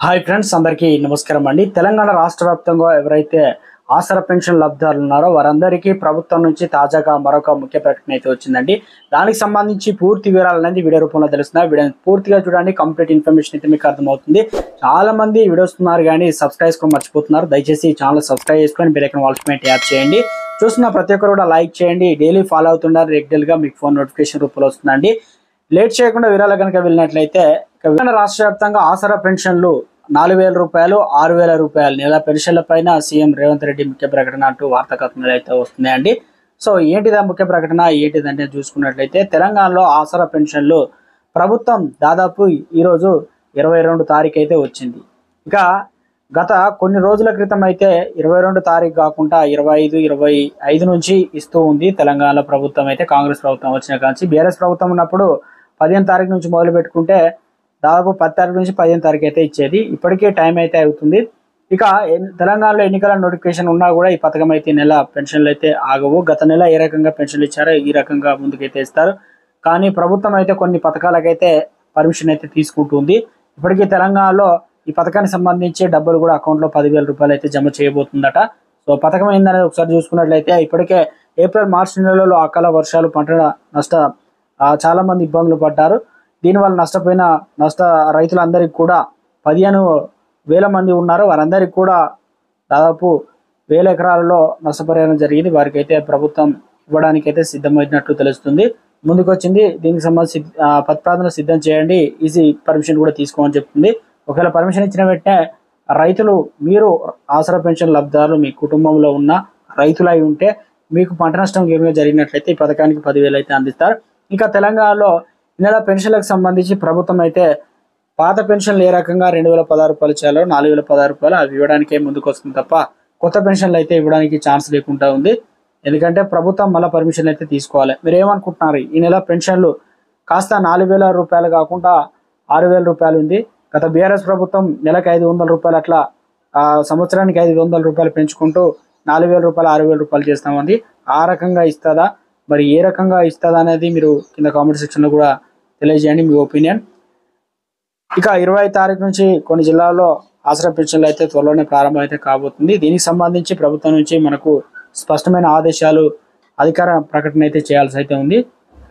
Hi friends, అందరికీ నమస్కారం అండి. తెలంగాణ రాష్ట్ర వ్యాప్తంగా ఎవరైతే ఆసరా పెన్షన్ లబ్ధిదారులు ఉన్నారో వారందరికీ ప్రభుత్వం నుంచి తాజాగా మరొక ముఖ్య ప్రకటన అయితే వచ్చిందండి. దానికి సంబంధించి పూర్తి వివరాలు అనేది వీడియో రూపంలో తెలుస్తున్నాయి. వీడియోని పూర్తిగా చూడండి, కంప్లీట్ ఇన్ఫర్మేషన్ అయితే మీకు అర్థమవుతుంది. చాలా మంది వీడియోస్ ఉన్నారు కానీ సబ్స్క్రైబ్ చేసుకోవడం మర్చిపోతున్నారు. దయచేసి ఈ ఛానల్ సబ్స్క్రైబ్ చేసుకొని బెల్ ఐకాన్ వాల్స్ పైన ట్యాప్ చేయండి. చూస్తున్న ప్రతి ఒక్కరు కూడా లైక్ చేయండి. డైలీ ఫాలో అవుతున్నారు, రెగ్యులర్గా మీకు ఫోన్ నోటిఫికేషన్ రూపంలో వస్తుందండి. లేట్ చేయకుండా వివరాలు కనుక వెళ్ళినట్లయితే రాష్ట్ర వ్యాప్తంగా ఆసరా పెన్షన్లు 4,000 రూపాయలు, 6,000 రూపాయలు నెల పెన్షన్ల పైన సీఎం రేవంత్ రెడ్డి ముఖ్య ప్రకటన అంటూ వార్తా కథనాలు అయితే వస్తున్నాయండి. సో ఏంటిదా ముఖ్య ప్రకటన, ఏంటిదంటే చూసుకున్నట్లయితే తెలంగాణలో ఆసరా పెన్షన్లు ప్రభుత్వం దాదాపు ఈరోజు 22 తారీఖు అయితే వచ్చింది. ఇక గత కొన్ని రోజుల క్రితం అయితే 22 తారీఖు కాకుండా 25, 25 నుంచి ఇస్తూ ఉంది తెలంగాణ ప్రభుత్వం. అయితే కాంగ్రెస్ ప్రభుత్వం వచ్చిన కానీ బీఆర్ఎస్ ప్రభుత్వం ఉన్నప్పుడు 15 తారీఖు నుంచి మొదలు పెట్టుకుంటే దాదాపు 10 తారీఖు నుంచి 15 తారీఖు అయితే ఇచ్చేది. ఇప్పటికే టైం అయితే అవుతుంది. ఇక తెలంగాణలో ఎన్నికల నోటిఫికేషన్ ఉన్నా కూడా ఈ పథకం అయితే నెల పెన్షన్లు అయితే ఆగవు. గత నెల ఏ రకంగా పెన్షన్లు ఇచ్చారో ఈ రకంగా ముందుకైతే ఇస్తారు. కానీ ప్రభుత్వం అయితే కొన్ని పథకాలకైతే పర్మిషన్ అయితే తీసుకుంటుంది. ఇప్పటికీ తెలంగాణలో ఈ పథకానికి సంబంధించి డబ్బులు కూడా అకౌంట్లో 10,000 రూపాయలు అయితే జమ చేయబోతుందట. సో పథకం ఏందనేది ఒకసారి చూసుకున్నట్లయితే ఇప్పటికే ఏప్రిల్ మార్చి నెలలో అకాల వర్షాలు పంట నష్ట చాలా మంది ఇబ్బందులు పడ్డారు. దీనివల్ల నష్టపోయిన రైతులందరికీ కూడా 15,000 మంది ఉన్నారు. వారందరికీ కూడా దాదాపు 1,000 ఎకరాలలో నష్టపరిహారం జరిగింది. వారికి అయితే ప్రభుత్వం ఇవ్వడానికి అయితే సిద్ధమైనట్లు తెలుస్తుంది. ముందుకొచ్చింది. దీనికి సంబంధించి ప్రతిపాదన సిద్ధం చేయండి, ఈజీ పర్మిషన్ కూడా తీసుకోమని చెప్తుంది. ఒకవేళ పర్మిషన్ ఇచ్చిన వెంటనే రైతులు, మీరు ఆసరా పెన్షన్ లబ్ధిదారులు మీ కుటుంబంలో ఉన్న రైతులై ఉంటే మీకు పంట నష్టం ఏమైనా జరిగినట్లయితే ఈ పథకానికి 10,000 అయితే అందిస్తారు. ఇంకా తెలంగాణలో నెల పెన్షన్లకు సంబంధించి ప్రభుత్వం అయితే పాత పెన్షన్లు ఏ రకంగా 2,016 రూపాయలు చేయాలో 4,016 రూపాయలు అవి ఇవ్వడానికే ముందుకు వస్తుంది తప్ప కొత్త పెన్షన్లు అయితే ఇవ్వడానికి ఛాన్స్ లేకుండా ఉంది. ఎందుకంటే ప్రభుత్వం మళ్ళీ పర్మిషన్ అయితే తీసుకోవాలి. మీరు ఏమనుకుంటున్నారు? ఈ నెల పెన్షన్లు కాస్త 4,000 రూపాయలు కాకుండా 6,000 రూపాయలు ఉంది. గత బీఆర్ఎస్ ప్రభుత్వం నెలకు 500 రూపాయలు, అట్లా సంవత్సరానికి 500 రూపాయలు పెంచుకుంటూ 4,000 రూపాయలు 6,000 రూపాయలు చేస్తామంది. ఆ రకంగా ఇస్తుందా? మరి ఏ రకంగా ఇస్తుందా అనేది మీరు కింద కామెంట్ సెక్షన్లో కూడా తెలియజేయండి మీ ఒపీనియన్. ఇక 20 తారీఖు నుంచి కొన్ని జిల్లాల్లో ఆసరా పెన్షన్లు అయితే త్వరలోనే ప్రారంభం అయితే కాబోతుంది. దీనికి సంబంధించి ప్రభుత్వం నుంచి మనకు స్పష్టమైన ఆదేశాలు, అధికార ప్రకటన అయితే చేయాల్సి అయితే ఉంది.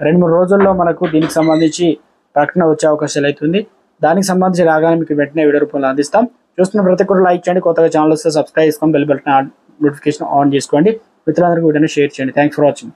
2-3 రోజుల్లో మనకు దీనికి సంబంధించి ప్రకటన వచ్చే అవకాశాలు అయితే ఉంది. దానికి సంబంధించి రాగానే మీకు వెంటనే వీడియో రూపంలో అందిస్తాం. చూస్తున్న ప్రతి ఒక్కరు లైక్ చేయండి, కొత్తగా ఛానల్ వస్తే సబ్స్క్రైబ్ చేసుకొని బెల్ బటన్ నోటిఫికేషన్ ఆన్ చేసుకోండి. మిత్రులందరికీ వీడియోని షేర్ చేయండి. Thanks for watching.